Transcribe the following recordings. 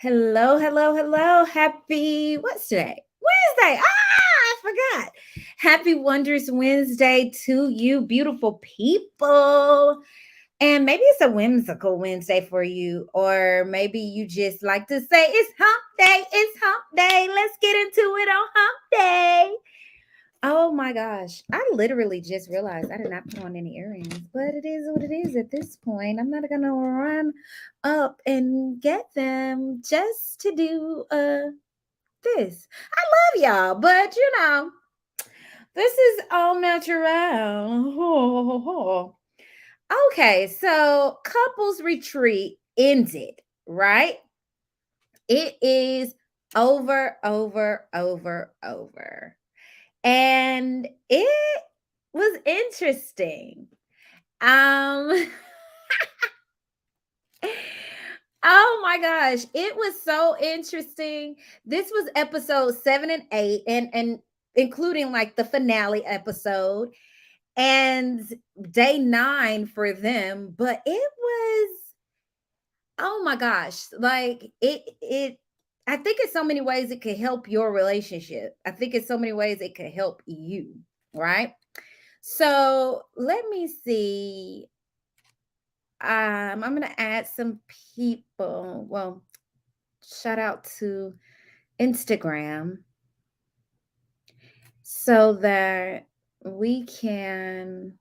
Hello, hello, hello. Happy, what's today? Wednesday. I forgot. Happy Wondrous Wednesday to you, beautiful people. And maybe it's a whimsical Wednesday for you, or maybe you just like to say it's hump day. It's hump day. Let's get into it on hump day. Oh my gosh. I literally just realized I did not put on any earrings, but it is what it is at this point. I'm not going to run up and get them just to do this. I love y'all, but this is all natural. Okay, so couples retreat ended, right? It is over. And it was interesting. Um oh my gosh, it was so interesting. This was episode 7 and 8 and including like the finale episode and day 9 for them, but it was oh my gosh, like it I think in so many ways it could help your relationship. I think in so many ways it could help you, right? So let me see. I'm gonna add some people. Well, shout out to Instagram so that we can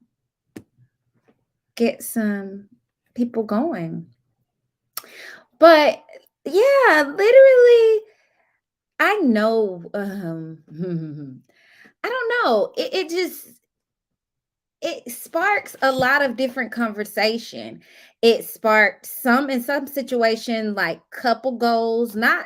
get some people going. But yeah, literally, I know. I don't know. It just it sparks a lot of different conversation. It sparked some in some situation like couple goals, not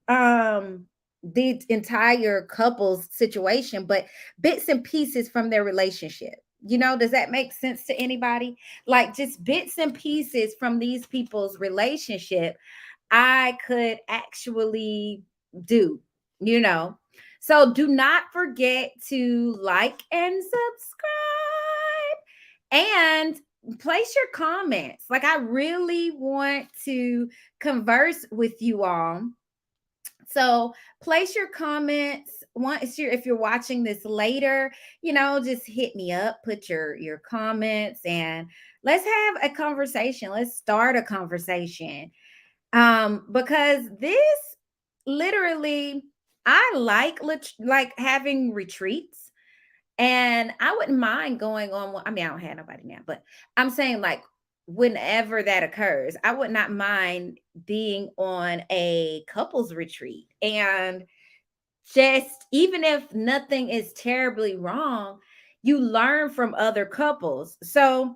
the entire couple's situation, but bits and pieces from their relationship. Does that make sense to anybody? Like just bits and pieces from these people's relationship I could actually do, you know. So do not forget to like and subscribe and place your comments. Like I really want to converse with you all. So place your comments. Once if you're watching this later, just hit me up, put your comments, and let's have a conversation. Let's start a conversation. Because this literally I like having retreats, and I wouldn't mind going on one. I mean, I don't have nobody now, but I'm saying like whenever that occurs, I would not mind being on a couples retreat. And just even if nothing is terribly wrong, you learn from other couples. So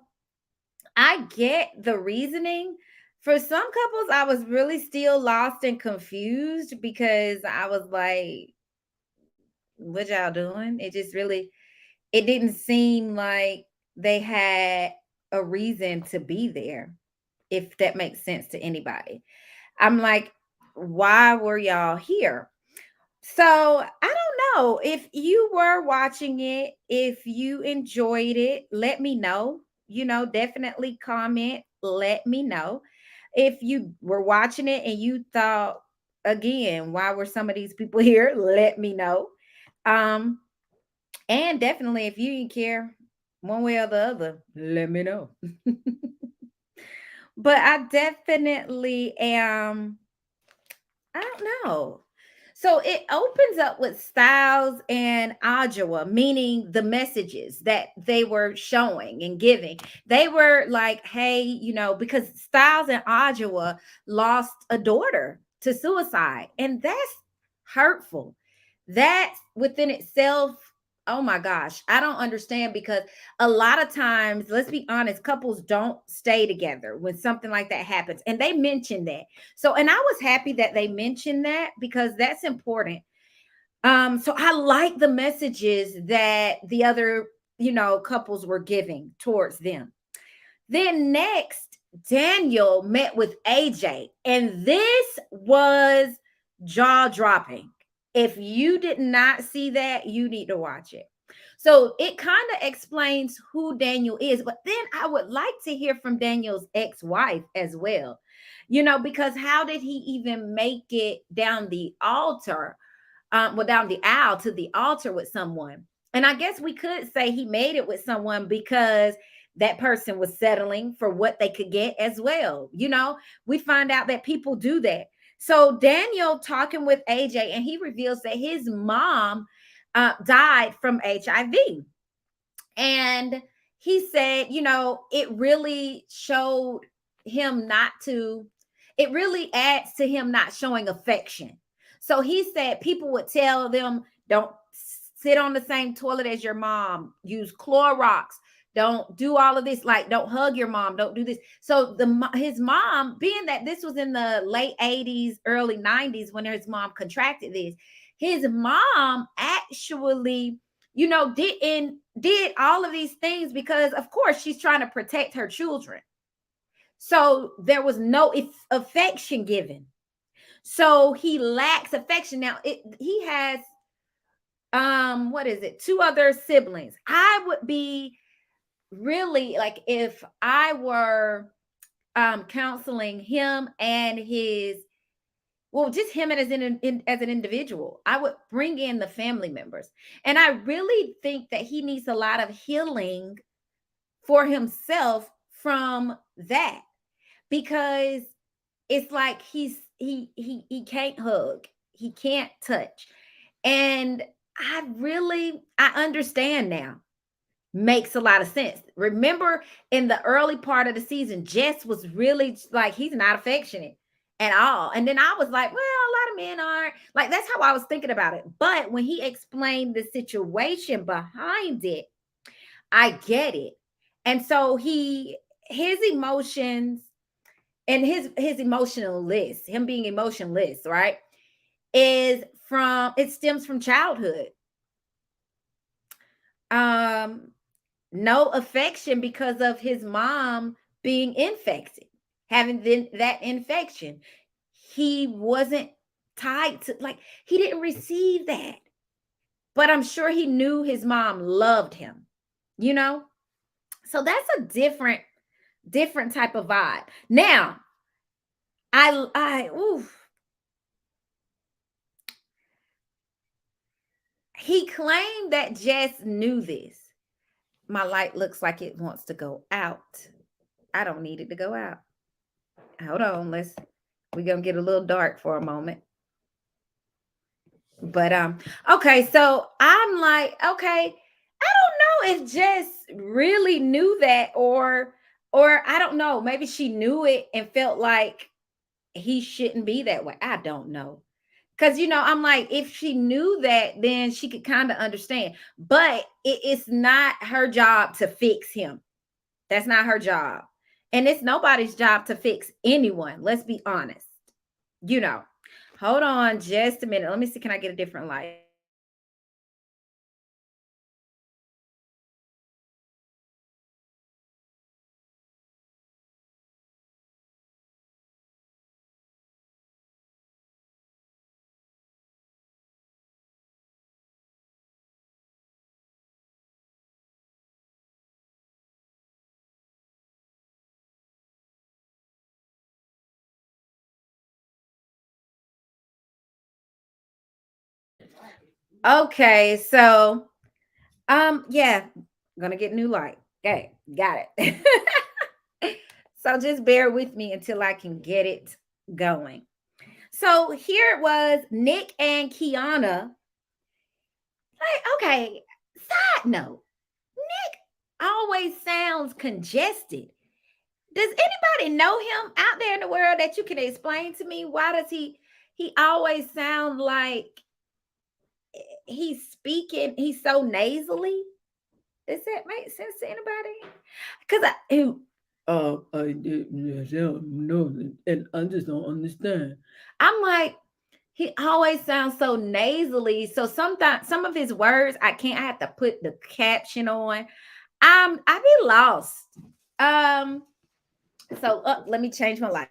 I get the reasoning. For some couples, I was really still lost and confused because I was like, what y'all doing? It didn't seem like they had a reason to be there, if that makes sense to anybody. I'm like, why were y'all here? So I don't know if you were watching it, if you enjoyed it, let me know. Definitely comment, let me know. If you were watching it and you thought, again, why were some of these people here? Let me know. Um, and definitely if you didn't care one way or the other, let me know. But I definitely am I don't know. So it opens up with Styles and Adjoa, meaning the messages that they were showing and giving. They were like, hey, because Styles and Adjoa lost a daughter to suicide, and that's hurtful. That within itself, oh my gosh, I don't understand because a lot of times, let's be honest, couples don't stay together when something like that happens. And they mentioned that. So, and I was happy that they mentioned that because that's important. So I like the messages that the other, couples were giving towards them. Then next, Daniel met with AJ, and this was jaw dropping. If you did not see that, you need to watch it. So it kind of explains who Daniel is, but then I would like to hear from Daniel's ex wife as well. because how did he even make it down the altar, well, down the aisle to the altar with someone? And I guess we could say he made it with someone because that person was settling for what they could get as well. We find out that people do that. So Daniel talking with AJ, and he reveals that his mom died from HIV. And he said, it really showed him not to, it really adds to him not showing affection. So he said people would tell them, don't sit on the same toilet as your mom, use Clorox, don't do all of this, like don't hug your mom, don't do this. So his mom, being that this was in the late 80s, early 90s when his mom contracted this, his mom actually did all of these things because of course she's trying to protect her children. So there was no affection given. So he lacks affection. Now he has what is it, two other siblings. I would be really like, if I were counseling him and his, well, just him as as an individual, I would bring in the family members. And I really think that he needs a lot of healing for himself from that, because it's like he can't hug, he can't touch. And I understand now. Makes a lot of sense. Remember in the early part of the season, Jess was really like, he's not affectionate at all. And then I was like, well, a lot of men aren't. Like, that's how I was thinking about it. But when he explained the situation behind it, I get it. And so his emotions and his emotional list, him being emotionless, right, it stems from childhood. No affection because of his mom being infected, having that infection. He wasn't tied to, like, he didn't receive that. But I'm sure he knew his mom loved him, you know? So that's a different type of vibe. Now, oof, he claimed that Jess knew this. My light looks like it wants to go out. I don't need it to go out. Hold on, we're gonna get a little dark for a moment. But okay, so I'm like, okay, I don't know if Jess really knew that, or I don't know, maybe she knew it and felt like he shouldn't be that way. I don't know. Because I'm like, if she knew that, then she could kind of understand. But it's not her job to fix him. That's not her job. And it's nobody's job to fix anyone. Let's be honest. You know. Hold on just a minute. Let me see. Can I get a different light? Okay, so yeah, I'm gonna get new light. Okay, got it. So just bear with me until I can get it going. So here it was, Nick and Kiana. Like, okay, side note, Nick always sounds congested. Does anybody know him out there in the world that you can explain to me? Why does he always sound like he's speaking, he's so nasally? Does that make sense to anybody? Because I don't know, and I just don't understand. I'm like, he always sounds so nasally. So sometimes some of his words I can't. I have to put the caption on. I be lost. Um. So let me change my life.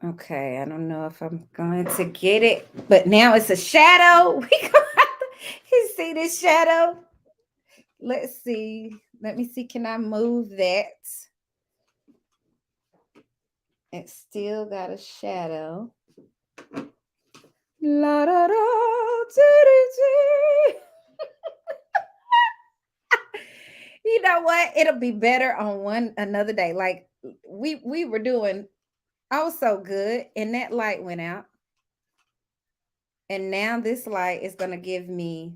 Okay, I don't know if I'm going to get it, but now it's a shadow. We gonna have to see this shadow. Let's see. Let me see. Can I move that? It still got a shadow. La da da dee. You know what? It'll be better on one another day. Like we were doing oh so good, and that light went out. And now this light is gonna give me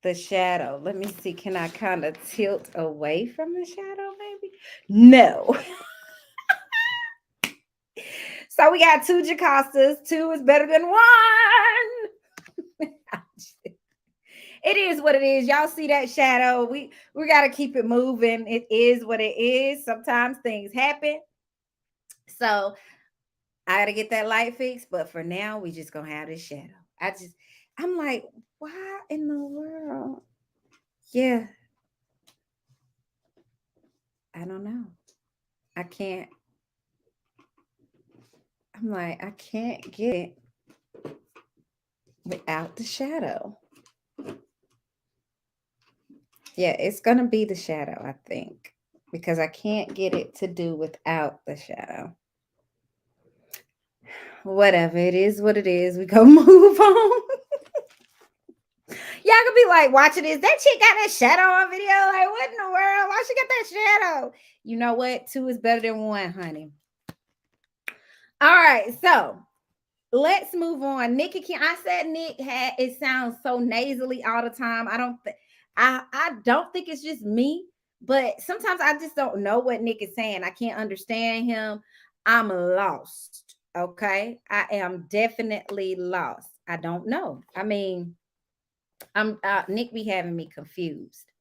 the shadow. Let me see. Can I kind of tilt away from the shadow, maybe? No. So we got two Jocastas. Two is better than one. It is what it is. Y'all see that shadow? We got to keep it moving. It is what it is. Sometimes things happen. So I got to get that light fixed. But for now, we just gonna have this shadow. I'm like, why in the world? Yeah, I don't know. I can't. I'm like, I can't get it without the shadow. Yeah, it's gonna be the shadow, I think, because I can't get it to do without the shadow. Whatever, it is what it is. We go move on. Y'all could be like watching this. That chick got that shadow on video. Like, what in the world? Why she got that shadow? You know what? Two is better than one, honey. All right, so let's move on. Nikki Kim. I said Nick had it sounds so nasally all the time. I don't think it's just me, but sometimes I just don't know what Nick is saying. I can't understand him. I'm lost. Okay. I am definitely lost. I don't know. I mean, I'm Nick be having me confused.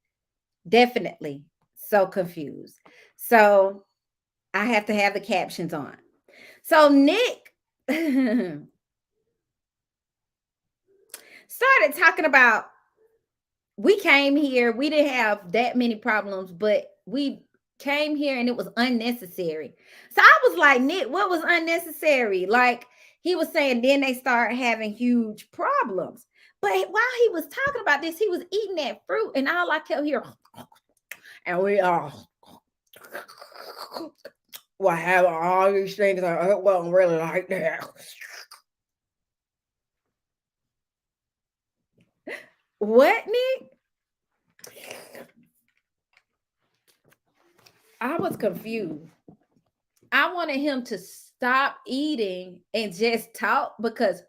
Definitely so confused. So I have to have the captions on. So Nick started talking about we came here, we didn't have that many problems, but we came here and it was unnecessary. So I was like, Nick, what was unnecessary? Like he was saying, then they start having huge problems. But while he was talking about this, he was eating that fruit, and all I kept hearing, and we are well, have all these things. It wasn't really like that. What, Nick? I was confused. I wanted him to stop eating and just talk because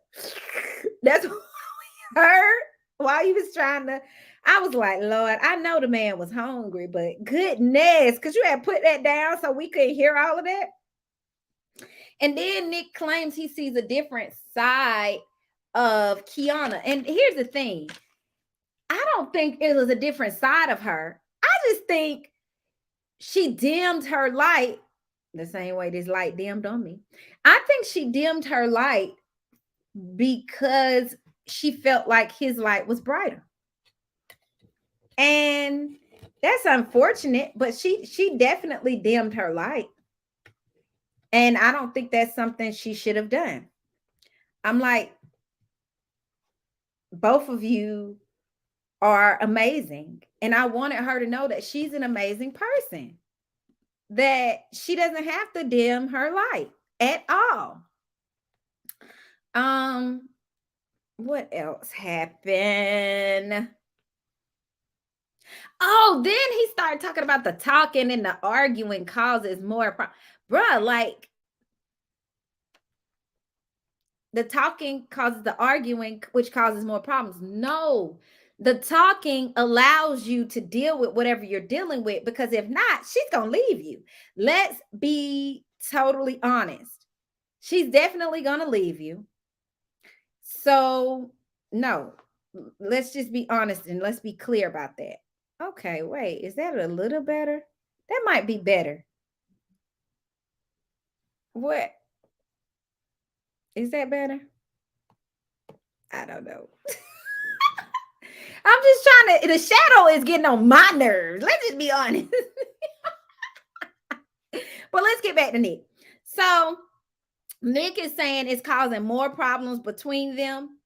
that's what we heard while he was trying to. I was like, Lord, I know the man was hungry, but goodness, because you had put that down so we could hear all of that. And then Nick claims he sees a different side of Kiana. And here's the thing, I don't think it was a different side of her. I just think she dimmed her light the same way this light dimmed on me. I think she dimmed her light because she felt like his light was brighter. And that's unfortunate, but she definitely dimmed her light. And I don't think that's something she should have done. I'm like, both of you are amazing. And I wanted her to know that she's an amazing person, that she doesn't have to dim her light at all. What else happened? Oh, then he started talking about the talking and the arguing causes more bruh, like the talking causes the arguing, which causes more problems. No, the talking allows you to deal with whatever you're dealing with, because if not, she's gonna leave you. Let's be totally honest. She's definitely gonna leave you. So, no, let's just be honest and let's be clear about that. Okay, wait, is that a little better? That might be better. What? Is that better? I don't know. I'm just trying to, the shadow is getting on my nerves. Let's just be honest. But let's get back to Nick. So Nick is saying it's causing more problems between them.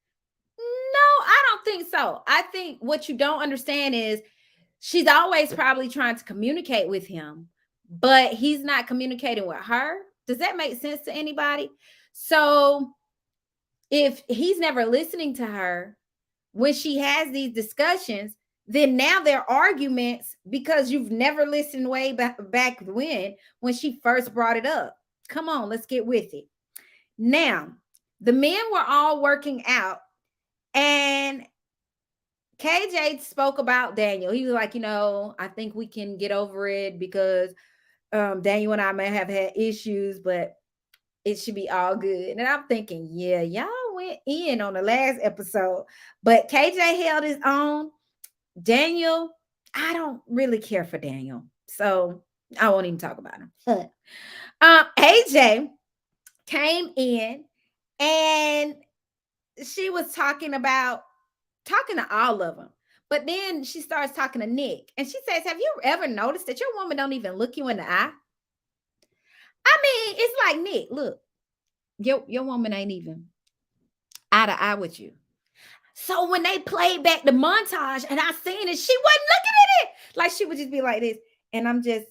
No, I don't think so. I think what you don't understand is she's always probably trying to communicate with him, but he's not communicating with her. Does that make sense to anybody? So if he's never listening to her when she has these discussions, then now they're arguments because you've never listened way back when she first brought it up. Come on, let's get with it. Now, the men were all working out, and KJ spoke about Daniel. He was like, I think we can get over it because Daniel and I may have had issues, but it should be all good. And I'm thinking, yeah, y'all went in on the last episode, but KJ held his own. Daniel, I don't really care for Daniel, so I won't even talk about him. AJ came in and she was talking to all of them. But then she starts talking to Nick and she says, have you ever noticed that your woman don't even look you in the eye? I mean, it's like, Nick, look, your woman ain't even eye to eye with you. So when they played back the montage and I seen it, she wasn't looking at it. Like she would just be like this. And I'm just,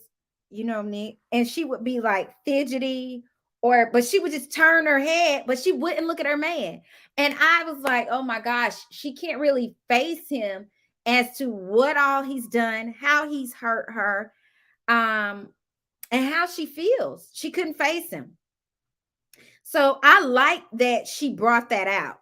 Nick. And she would be like fidgety, but she would just turn her head, but she wouldn't look at her man. And I was like, oh my gosh, she can't really face him as to what all he's done, how he's hurt her, and how she feels. She couldn't face him. So I like that she brought that out.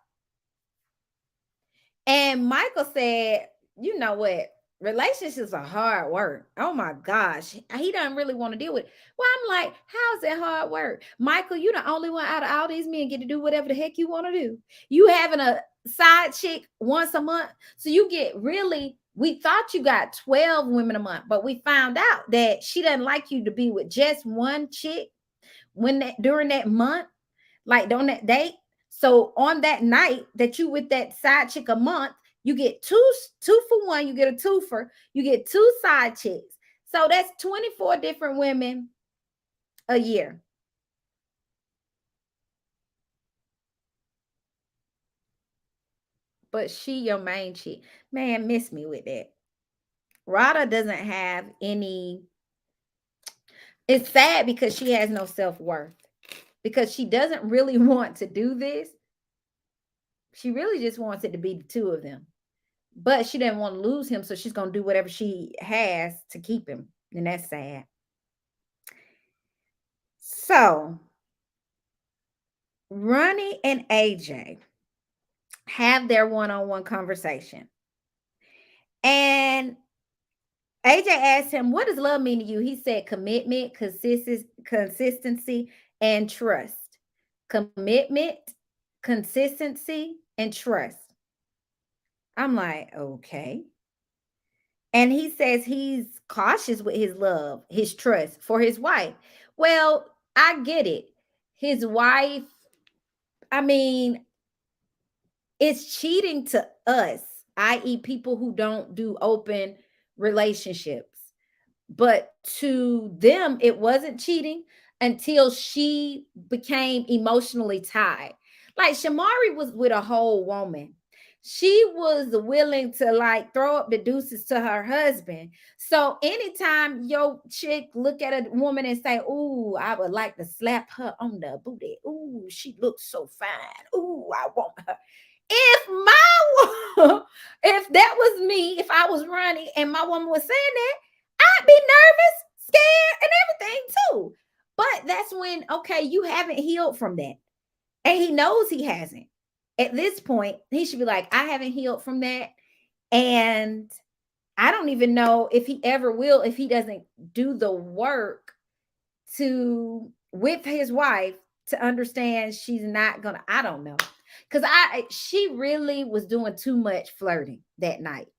And Michael said, you know what? Relationships are hard work. Oh my gosh. He doesn't really want to deal with it. Well, I'm like, how's that hard work? Michael, you the only one out of all these men get to do whatever the heck you want to do. You having a side chick once a month. So you get we thought you got 12 women a month, but we found out that she doesn't like you to be with just one chick during that month, like on that date. So on that night that you with that side chick a month, you get two for one, you get a twofer, you get two side chicks. So that's 24 different women a year. But she your main chick. Man, miss me with that. Rada doesn't have any. It's sad because she has no self-worth. Because she doesn't really want to do this. She really just wants it to be the two of them. But she didn't want to lose him, so she's going to do whatever she has to keep him. And that's sad. So, Ronnie and AJ have their one-on-one conversation. And AJ asked him, what does love mean to you? He said commitment, consistency, and trust. Commitment, consistency, and trust. I'm like, okay. And he says he's cautious with his love, his trust for his wife. Well, I get it. His wife, I mean, it's cheating to us, i.e., people who don't do open relationships. But to them, it wasn't cheating until she became emotionally tied. Like Shamari was with a whole woman. She was willing to like throw up the deuces to her husband. So anytime your chick look at a woman and say, "Ooh, I would like to slap her on the booty. Ooh, she looks so fine. Ooh, I want her." If that was me, if I was Ronnie and my woman was saying that, I'd be nervous, scared, and everything too. But that's when, okay, you haven't healed from that. And he knows he hasn't. At this point, he should be like, I haven't healed from that. And I don't even know if he ever will, if he doesn't do the work with his wife to understand she's not gonna, I don't know. Because she really was doing too much flirting that night,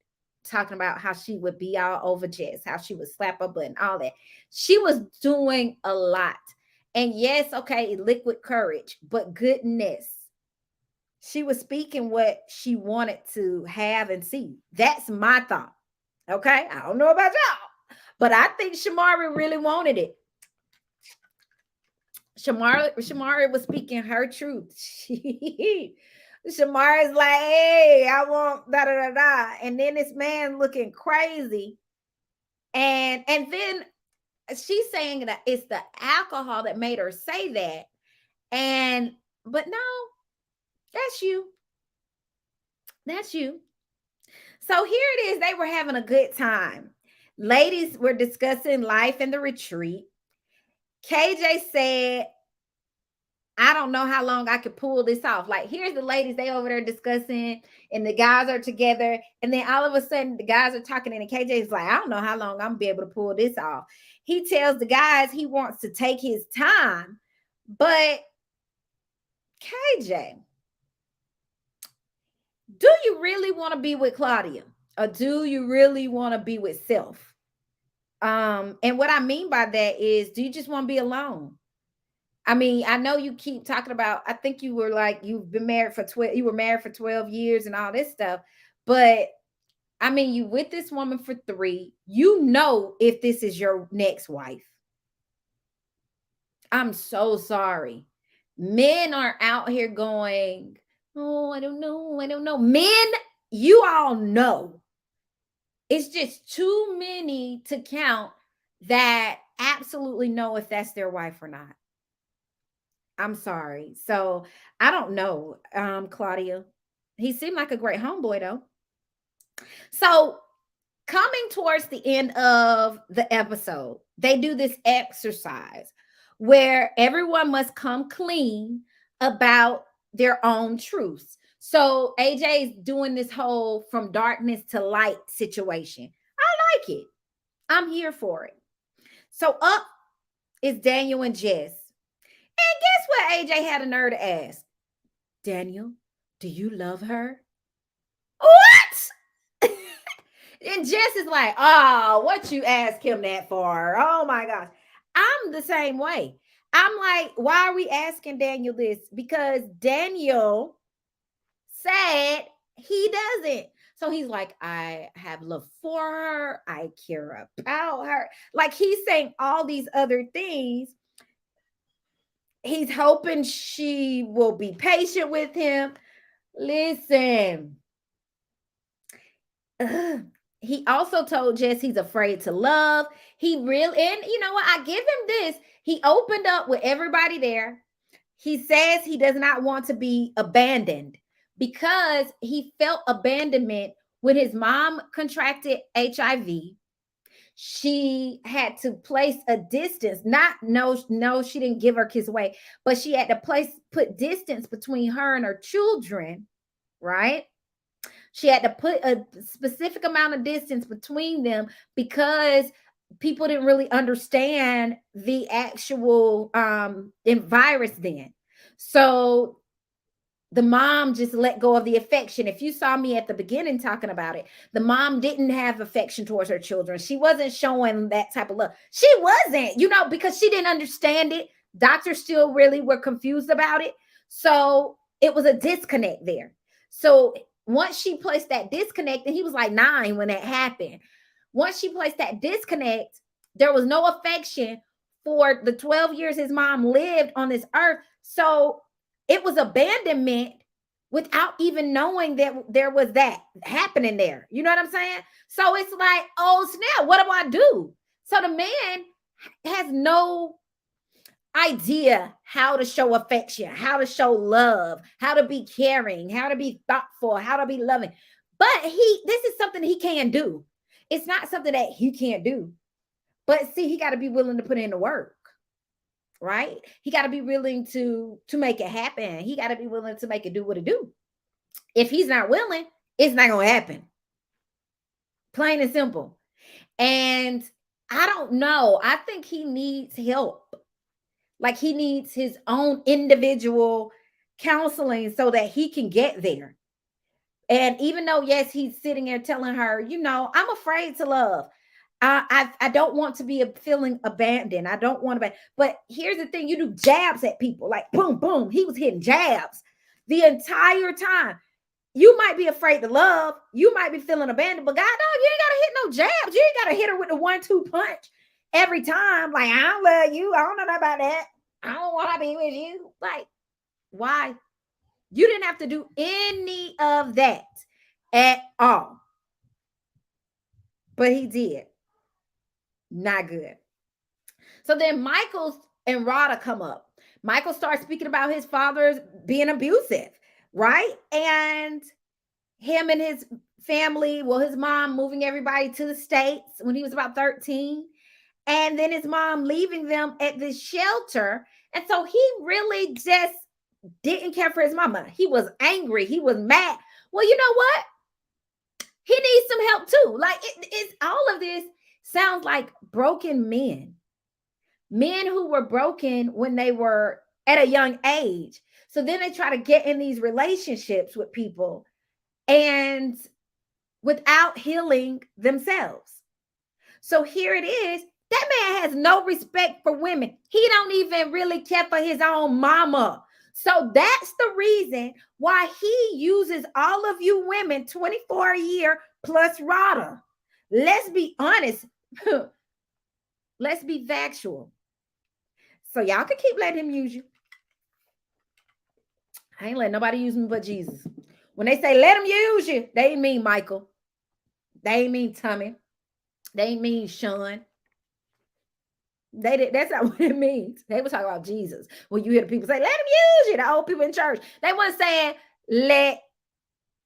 talking about how she would be all over Jess, how she would slap her butt and all that. She was doing a lot. And yes, okay, liquid courage, but goodness, she was speaking what she wanted to have and see. That's my thought. Okay, I don't know about y'all, but I think Shamari really wanted it. Shamara was speaking her truth. Shamara's like, hey, I want da da da da. And then this man looking crazy. And then she's saying that it's the alcohol that made her say that. And but no, that's you. That's you. So here it is. They were having a good time. Ladies were discussing life in the retreat. KJ said, I don't know how long I could pull this off. Like, here's the ladies, they over there discussing, and the guys are together. And then all of a sudden, the guys are talking, and KJ is like, I don't know how long I'm gonna be able to pull this off. He tells the guys he wants to take his time, but KJ, do you really want to be with Claudia? Or do you really want to be with self? And what I mean by that is, do you just want to be alone? I mean, I know you keep talking about, I think you were like, you've been married for 12, you were married for 12 years and all this stuff. But I mean, you with this woman for 3, you know, if this is your next wife. I'm so sorry. Men are out here going, oh, I don't know. I don't know. Men, you all know. It's just too many to count that absolutely know if that's their wife or not. I'm sorry. So I don't know, Claudia. He seemed like a great homeboy though. So coming towards the end of the episode, they do this exercise where everyone must come clean about their own truths. So AJ is doing this whole from darkness to light situation. I like it. I'm here for it. So up is Daniel and Jess. And guess what AJ had a nerve to ask? Daniel, do you love her? What? And Jess is like, oh, what you ask him that for? Oh my gosh. I'm the same way. I'm like, why are we asking Daniel this? Because Daniel said he doesn't. So he's like, I have love for her. I care about her. Like he's saying all these other things. He's hoping she will be patient with him. Listen. He also told Jess he's afraid to love. He really, and you know what? I give him this. He opened up with everybody there. He says he does not want to be abandoned because he felt abandonment when his mom contracted HIV. She had to place a distance, no, she didn't give her kids away, but she had to put distance between her and her children, right? She had to put a specific amount of distance between them because people didn't really understand the actual virus then. So the mom just let go of the affection. If you saw me at the beginning talking about it, the mom didn't have affection towards her children. She wasn't showing that type of love. She wasn't, because she didn't understand it. Doctors still really were confused about it. So it was a disconnect there. So once she placed that disconnect, and he was like 9 when that happened. Once she placed that disconnect, there was no affection for the 12 years his mom lived on this earth. So it was abandonment without even knowing that there was that happening there. You know what I'm saying? So it's like, oh snap, what do I do? So the man has no idea how to show affection, how to show love, how to be caring, how to be thoughtful, how to be loving. But this is something he can do. It's not something that he can't do. But see, he got to be willing to put in the work. Right? He got to be willing to make it happen. He got to be willing to make it do what it do. If he's not willing, it's not going to happen. Plain and simple. And I don't know. I think he needs help. Like he needs his own individual counseling so that he can get there. And even though, yes, he's sitting there telling her, I'm afraid to love. I don't want to be feeling abandoned. I don't want to be. But here's the thing: you do jabs at people, like boom, boom. He was hitting jabs the entire time. You might be afraid to love. You might be feeling abandoned, but God, no, you ain't gotta hit no jabs. You ain't gotta hit her with the 1-2 punch every time. Like I don't love you. I don't know about that. I don't want to be with you. Like, why? You didn't have to do any of that at all. But he did. Not good. So then Michael and Rada come up. Michael starts speaking about his father being abusive, right? And him and his family, well, his mom moving everybody to the States when he was about 13. And then his mom leaving them at this shelter. And so he really just didn't care for his mama. He was angry. He was mad. Well, you know what? He needs some help too. Like it's all of this sounds like broken men who were broken when they were at a young age. So then they try to get in these relationships with people and without healing themselves. So here it is. That man has no respect for women. He don't even really care for his own mama. So that's the reason why he uses all of you women 24 a year plus Rada. Let's be honest. Let's be factual. So y'all can keep letting him use you. I ain't letting nobody use me but Jesus. When they say let him use you, they ain't mean Michael. They ain't mean Tommy. They ain't mean Sean. That's not what it means. They were talking about Jesus. When you hear the people say, let him use you, the old people in church, they weren't saying, let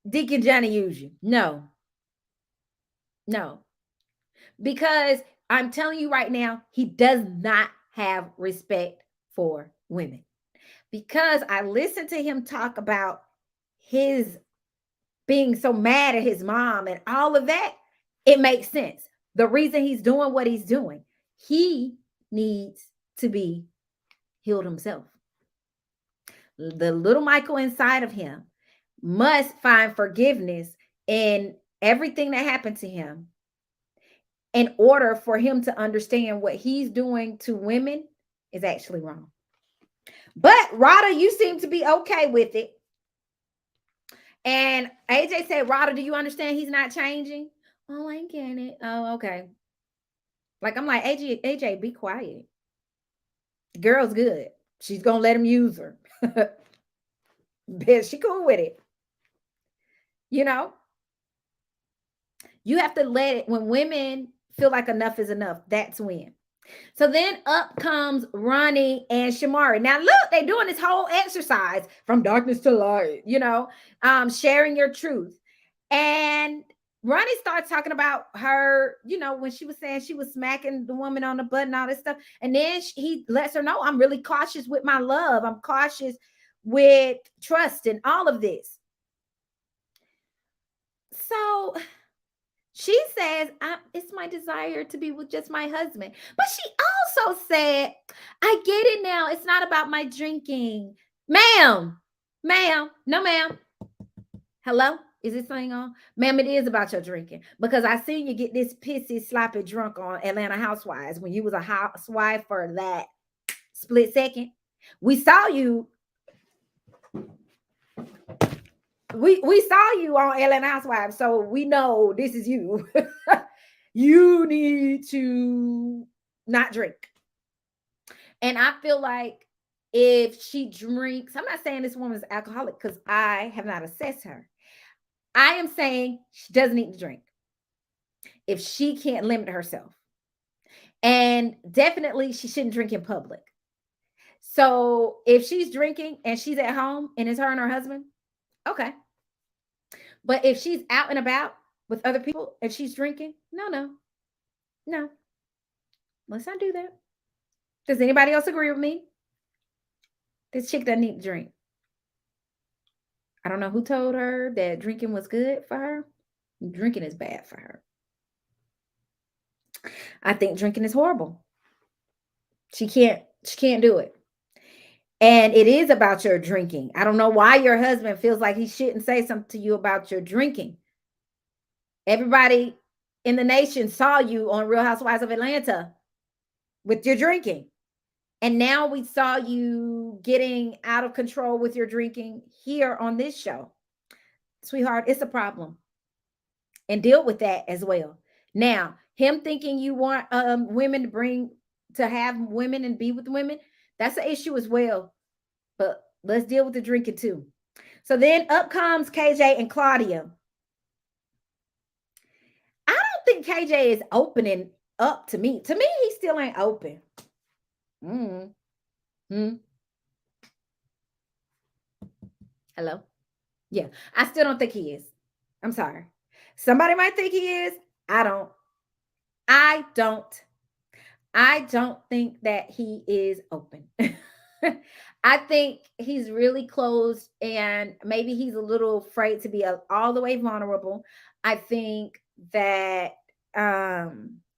Deacon Johnny use you. No. Because I'm telling you right now, he does not have respect for women. Because I listened to him talk about his being so mad at his mom and all of that, it makes sense. The reason he's doing what he's doing, he needs to be healed himself. The little Michael inside of him must find forgiveness in everything that happened to him in order for him to understand what he's doing to women is actually wrong. But Rada, you seem to be okay with it. And AJ said, Rada, do you understand he's not changing? Oh, I ain't getting it. Oh, okay. Like, I'm like, AJ, be quiet. Girl's good. She's going to let him use her. She cool with it. You know? You have to let it, when women feel like enough is enough, that's when. So then up comes Ronnie and Shamari. Now look, they're doing this whole exercise from darkness to light, sharing your truth. And Ronnie starts talking about her, when she was saying she was smacking the woman on the butt and all this stuff. And then he lets her know, I'm really cautious with my love. I'm cautious with trust and all of this. So she says, it's my desire to be with just my husband. But she also said, I get it now. It's not about my drinking. Ma'am, no, ma'am. Hello? Is this thing on? Ma'am, it is about your drinking. Because I seen you get this pissy, sloppy drunk on Atlanta Housewives when you was a housewife for that split second. We saw you. We saw you on Atlanta Housewives, so we know this is you. You need to not drink. And I feel like if she drinks, I'm not saying this woman's alcoholic because I have not assessed her. I am saying she doesn't need to drink if she can't limit herself. And definitely she shouldn't drink in public. So if she's drinking and she's at home and it's her and her husband, okay. But if she's out and about with other people and she's drinking, no. Let's not do that. Does anybody else agree with me? This chick doesn't need to drink. I don't know who told her that drinking was good for her. Drinking is bad for her. I think drinking is horrible. She can't do it. And it is about your drinking. I don't know why your husband feels like he shouldn't say something to you about your drinking. Everybody in the nation saw you on Real Housewives of Atlanta with your drinking. And now we saw you getting out of control with your drinking here on this show. Sweetheart, it's a problem. And deal with that as well. Now, him thinking you want women to have women and be with women, That's an issue as well. But let's deal with the drinking too. So then up comes KJ and Claudia. I don't think KJ is opening up to me. To me, he still ain't open. Mm-hmm. Hello? Yeah, I still don't think he is. I'm sorry. Somebody might think he is. I don't. I don't. I don't think that he is open. I think he's really closed and maybe he's a little afraid to be all the way vulnerable. I think that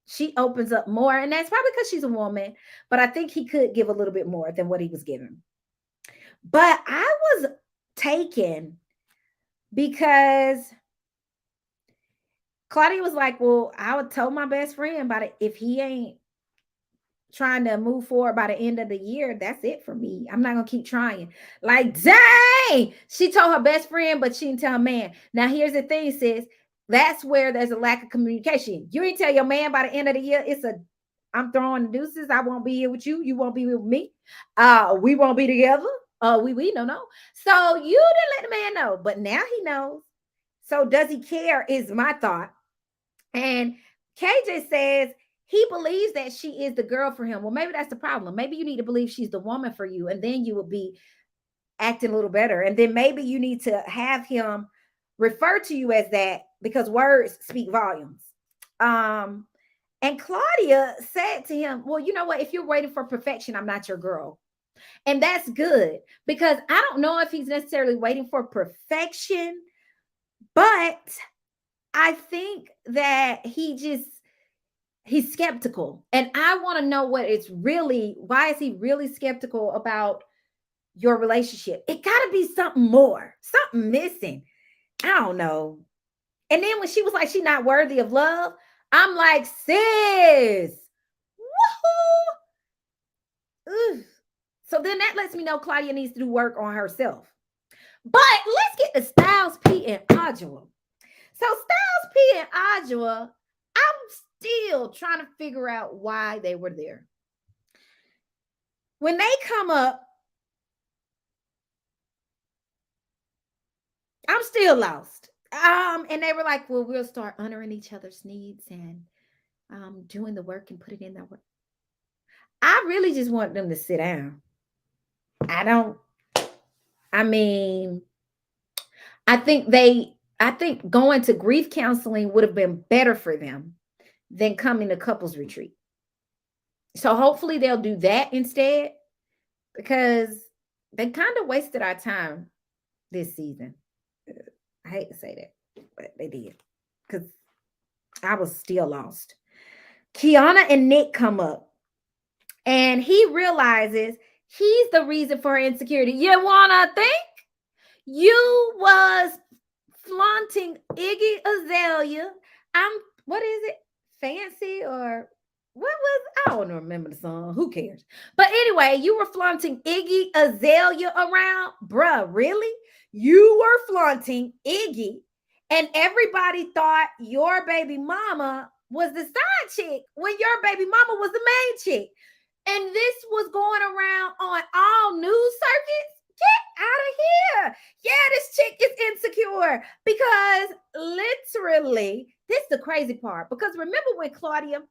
she opens up more, and that's probably because she's a woman, but I think he could give a little bit more than what he was giving. But I was taken because Claudia was like, well, I would tell my best friend about it. If he ain't trying to move forward by the end of the year, that's it for me. I'm not gonna keep trying. Like, dang, she told her best friend, but she didn't tell her man. Now, here's the thing, sis. That's where there's a lack of communication. You didn't tell your man by the end of the year, I'm throwing the deuces. I won't be here with you. You won't be with me. We won't be together. We no. So you didn't let the man know, but now he knows. So does he care? Is my thought. And KJ says he believes that she is the girl for him. Well, maybe that's the problem. Maybe you need to believe she's the woman for you, and then you will be acting a little better. And then maybe you need to have him refer to you as that because words speak volumes. And Claudia said to him, well, you know what? If you're waiting for perfection, I'm not your girl. And that's good because I don't know if he's necessarily waiting for perfection, but I think that he's skeptical. And I want to know why is he really skeptical about your relationship? It got to be something more, something missing. I don't know. And then when she was like, she's not worthy of love, I'm like, sis, woohoo. So then that lets me know Claudia needs to do work on herself. But let's get to Styles P and Adwoa. So Styles P and Adwoa, I'm still trying to figure out why they were there. When they come up, I'm still lost. And they were like, well, we'll start honoring each other's needs and doing the work and put it in their work. I really just want them to sit down. I think going to grief counseling would have been better for them than coming to couples retreat. So hopefully they'll do that instead because they kind of wasted our time this season. I hate to say that, but they did because I was still lost. Kiana and Nick come up and he realizes he's the reason for her insecurity. You wanna think you was flaunting Iggy Azalea? What is it? Fancy or what was, I don't remember the song. Who cares? But anyway, you were flaunting Iggy Azalea around, bruh. Really? You were flaunting Iggy, and everybody thought your baby mama was the side chick when your baby mama was the main chick. And this was going around on all news circuits. Get out of here. Yeah, this chick is insecure because literally, this is the crazy part. Because remember when Claudia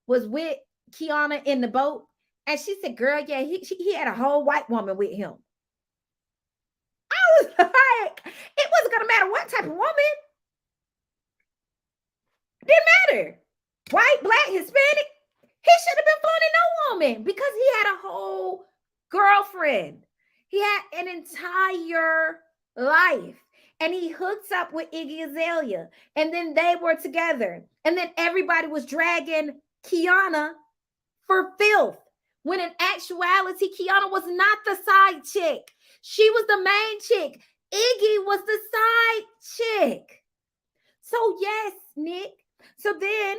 was with Kiana in the boat and she said, girl, yeah, he had a whole white woman with him. I was like, it wasn't going to matter what type of woman. Didn't matter. White, black, Hispanic. He should have been flaunting no woman because he had a whole girlfriend. He had an entire life. And he hooks up with Iggy Azalea. And then they were together. And then everybody was dragging Kiana for filth. When in actuality, Kiana was not the side chick. She was the main chick. Iggy was the side chick. So yes, Nick. So then,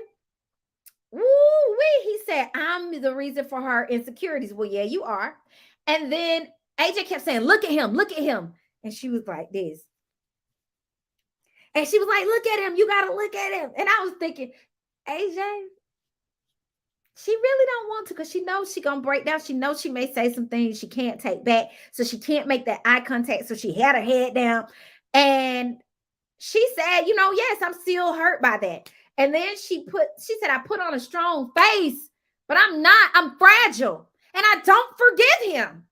he said, I'm the reason for her insecurities. Well, yeah, you are. And then AJ kept saying, look at him, look at him. And she was like this. And she was like, look at him. You got to look at him. And I was thinking, AJ, She really don't want to because she knows she gonna break down. She knows she may say some things she can't take back, so she can't make that eye contact. So she had her head down, and she said, yes, I'm still hurt by that. And then she said, I put on a strong face, but I'm not. I'm fragile, and I don't forgive him.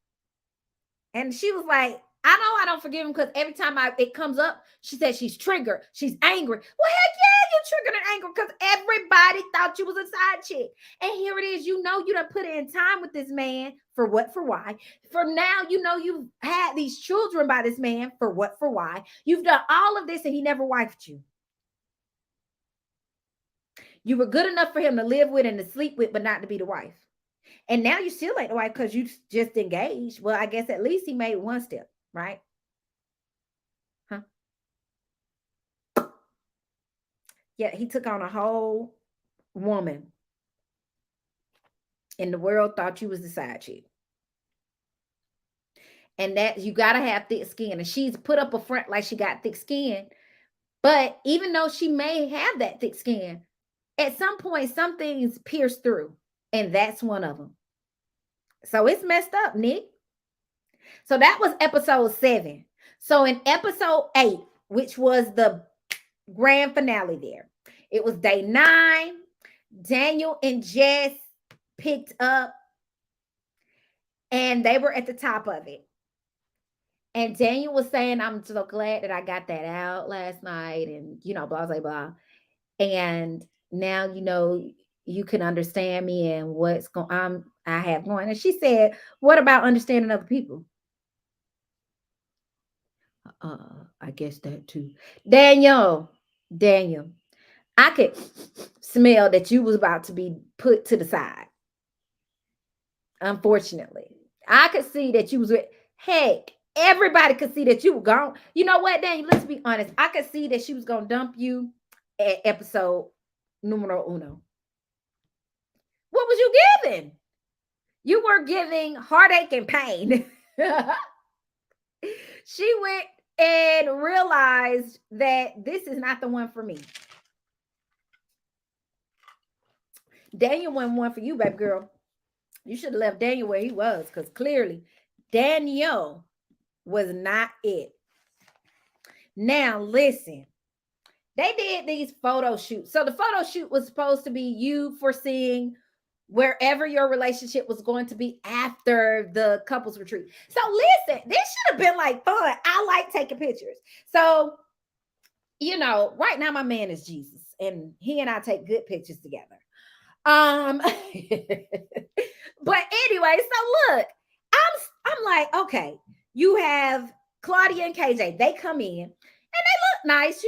And she was like, I know I don't forgive him because every time it comes up, she said she's triggered. She's angry. Well, heck yeah, you triggered and angry because everybody thought you was a side chick. And here it is. You done put in time with this man. For what? For why? For now, you've had these children by this man. For what? For why? You've done all of this and he never wifed you. You were good enough for him to live with and to sleep with, but not to be the wife. And now you still ain't the wife because you just engaged. Well, I guess at least he made one step, right? Huh? Yeah, he took on a whole woman. And the world thought you was the side chick. And that you got to have thick skin. And she's put up a front like she got thick skin. But even though she may have that thick skin, at some point, some things pierce through. And that's one of them. So it's messed up, Nick. So that was episode 7. So in episode 8, which was the grand finale there, it was day 9. Daniel and Jess picked up and they were at the top of it. And Daniel was saying, I'm so glad that I got that out last night and, blah, blah, blah. And now, you can understand me and what's going on. I have going. And she said, what about understanding other people? I guess that too. Daniel, I could smell that you was about to be put to the side. Unfortunately, I could see that you was with, heck, everybody could see that you were gone. You know what, Daniel? Let's be honest. I could see that she was going to dump you at episode numero uno. What was you giving? You were giving heartache and pain. She went and realized that this is not the one for me. Daniel wasn't one for you, baby girl. You should have left Daniel where he was because clearly Daniel was not it. Now, listen. They did these photo shoots. So the photo shoot was supposed to be you foreseeing wherever your relationship was going to be after the couples retreat. So listen, this should have been like fun. I like taking pictures. So, right now my man is Jesus and he and I take good pictures together. But anyway, so look, I'm like, okay, you have Claudia and KJ. They come in and they look nice,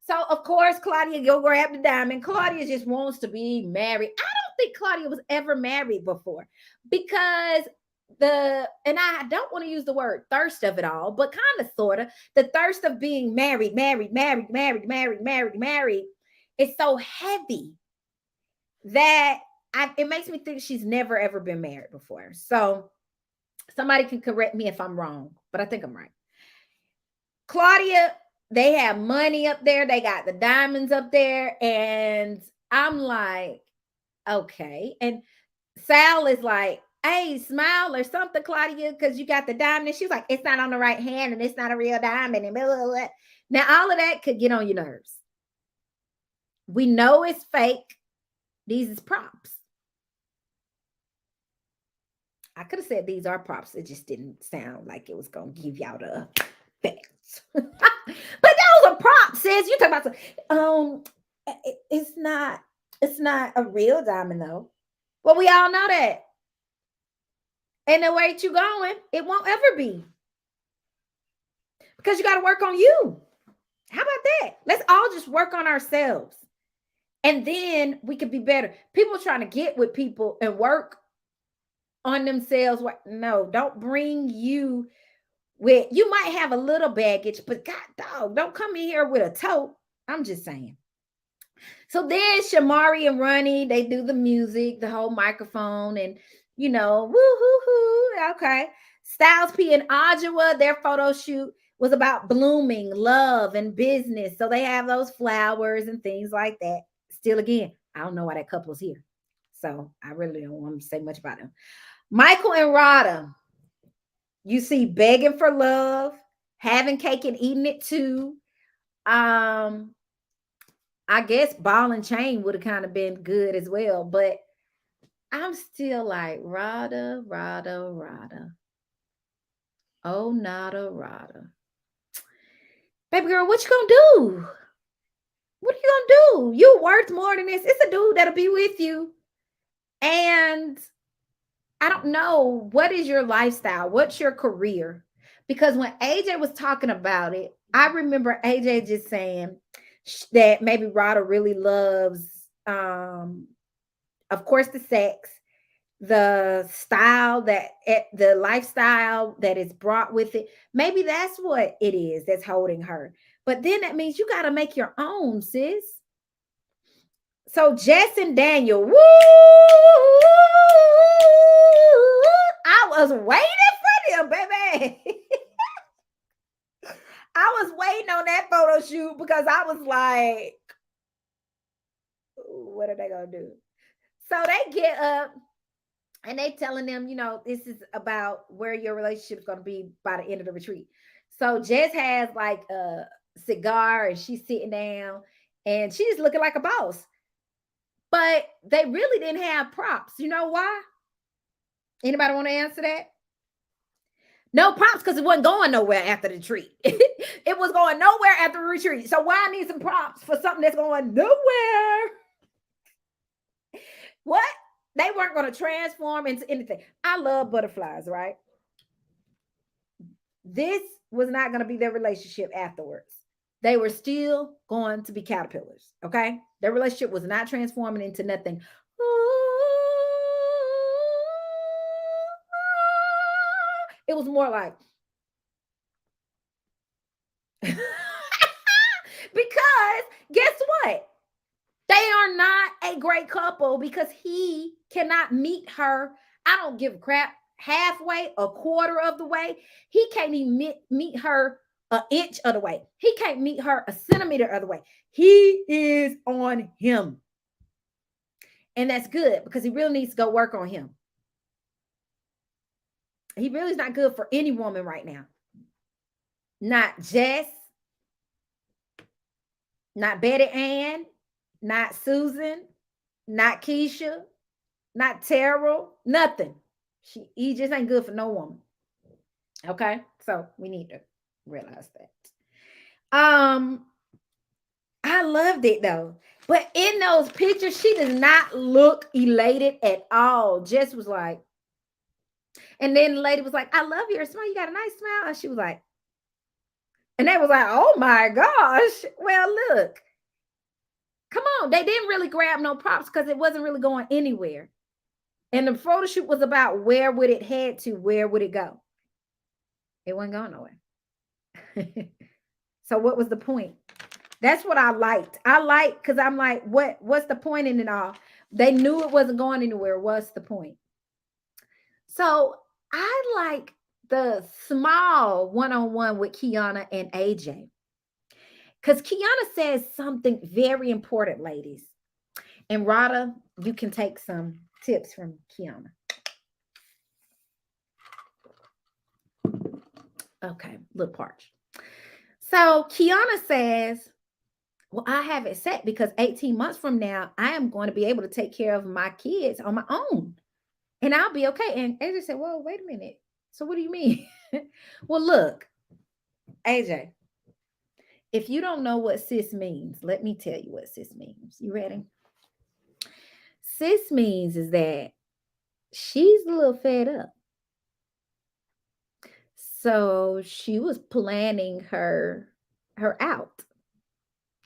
So of course, Claudia, go grab the diamond. Claudia just wants to be married. I don't think Claudia was ever married before because and I don't want to use the word thirst of it all, but kind of sort of the thirst of being married is so heavy that it makes me think she's never ever been married before. So somebody can correct me if I'm wrong, but I think I'm right. Claudia, they have money up there. They got the diamonds up there. And I'm like, okay. And Sal is like, hey, smile or something, Claudia, because you got the diamond. And she's like, it's not on the right hand and it's not a real diamond. And blah, blah, blah. Now, all of that could get on your nerves. We know it's fake. These is props. I could have said these are props. It just didn't sound like it was going to give y'all the effects. But those are props, sis. You talk about some, it's not a real diamond though. Well, we all know that. And the way you going, it won't ever be. Because you got to work on you. How about that? Let's all just work on ourselves. And then we could be better. People trying to get with people and work on themselves. No, don't bring you with, you might have a little baggage, but God dog, don't come in here with a tote. I'm just saying. So then Shamari and Ronnie, they do the music, the whole microphone, and woo hoo hoo. Okay. Styles P and Adjoa, their photo shoot was about blooming, love, and business. So they have those flowers and things like that. Still, again, I don't know why that couple's here. So I really don't want to say much about them. Michael and Rada, you see begging for love, having cake and eating it too. I guess ball and chain would have kind of been good as well, but I'm still like Rada, Rada, Rada. Oh, nada, Rada. Baby girl, what you gonna do? What are you gonna do? You worth more than this. It's a dude that'll be with you. And I don't know, what is your lifestyle? What's your career? Because when AJ was talking about it, I remember AJ just saying that maybe Rada really loves, of course, the sex, the style the lifestyle that is brought with it. Maybe that's what it is that's holding her. But then that means you got to make your own, sis. So Jess and Daniel, woo! I was waiting for them, baby. I was waiting on that photo shoot because I was like, what are they gonna do? So they get up and they telling them, this is about where your relationship is gonna be by the end of the retreat. So Jess has like a cigar and she's sitting down and she's looking like a boss. But they really didn't have props. You know why? Anybody want to answer that? No props because it wasn't going nowhere after the retreat. It was going nowhere after the retreat. So why I need some props for something that's going nowhere? What? They weren't going to transform into anything. I love butterflies, right? This was not going to be their relationship afterwards. They were still going to be caterpillars, okay? Their relationship was not transforming into nothing. It was more like, because guess what? They are not a great couple because he cannot meet her. I don't give a crap. Halfway, a quarter of the way. He can't even meet her an inch of the way. He can't meet her a centimeter of the way. He is on him. And that's good because he really needs to go work on him. He really is not good for any woman right now. Not Jess, not Betty Ann, not Susan, not Keisha, not Terrell, nothing. He just ain't good for no woman. Okay, so we need to realize that. I loved it though, but in those pictures, she does not look elated at all. Jess was like, and then the lady was like, "I love your smile. You got a nice smile." And she was like, and they was like, "Oh my gosh!" Well, look, come on, they didn't really grab no props because it wasn't really going anywhere. And the photo shoot was about where would it head to, where would it go? It wasn't going nowhere. So what was the point? That's what I liked. I like because I'm like, what's the point in it all? They knew it wasn't going anywhere. What's the point? So I like the small one-on-one with Kiana and AJ. Because Kiana says something very important, ladies. And Rada, you can take some tips from Kiana. Okay, little parched. So Kiana says, well, I have it set because 18 months from now, I am going to be able to take care of my kids on my own. And I'll be okay. And AJ said, well, wait a minute. So what do you mean? Well, look, AJ, if you don't know what sis means, let me tell you what sis means. You ready? Sis means is that she's a little fed up. So she was planning her out.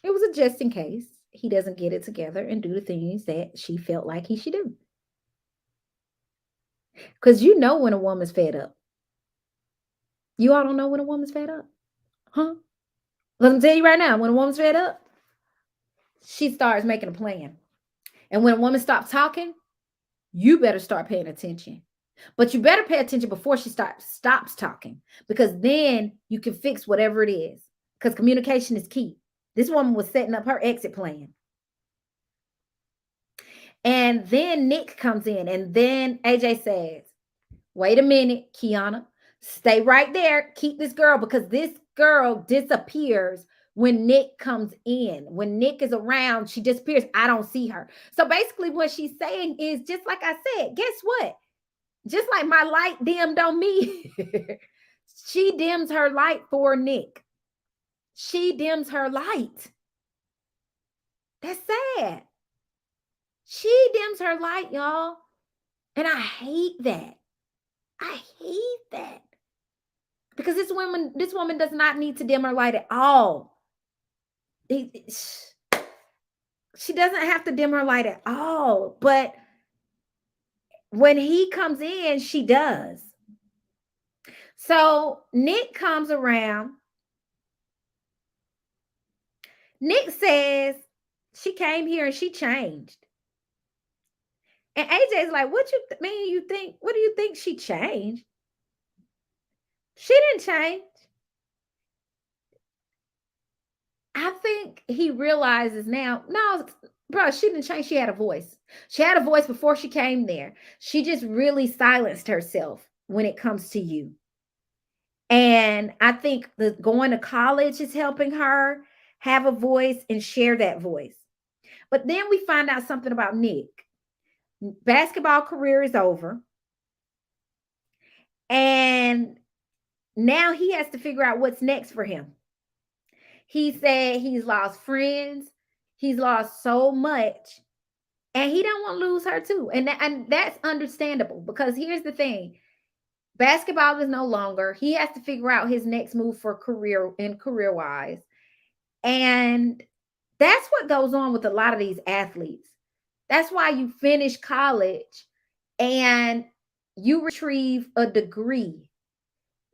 It was a just in case he doesn't get it together and do the things that she felt like he should do. Because you know when a woman's fed up. You all don't know when a woman's fed up? Huh? Let me tell you right now, when a woman's fed up, she starts making a plan. And when a woman stops talking, you better start paying attention. But you better pay attention before she stops talking, because then you can fix whatever it is, because communication is key. This woman was setting up her exit plan. And then Nick comes in, and then AJ says, wait a minute, Kiana, stay right there. Keep this girl, because this girl disappears when Nick comes in. When Nick is around, she disappears. I don't see her. So basically, what she's saying is, just like I said, guess what? Just like my light dimmed on me, she dims her light for Nick. She dims her light. That's sad. She dims her light, y'all. And I hate that. I hate that. Because this woman does not need to dim her light at all. She doesn't have to dim her light at all. But when he comes in, she does. So Nick comes around. Nick says she came here and she changed. And AJ's like, what you think? What do you think she changed? She didn't change. I think he realizes now, no, bro, she didn't change. She had a voice. She had a voice before she came there. She just really silenced herself when it comes to you. And I think the going to college is helping her have a voice and share that voice. But then we find out something about Nick. Basketball career is over. And now he has to figure out what's next for him. He said he's lost friends. He's lost so much. And he don't want to lose her too. And that's understandable, because here's the thing. Basketball is no longer. He has to figure out his next move for career-wise. And that's what goes on with a lot of these athletes. That's why you finish college and you retrieve a degree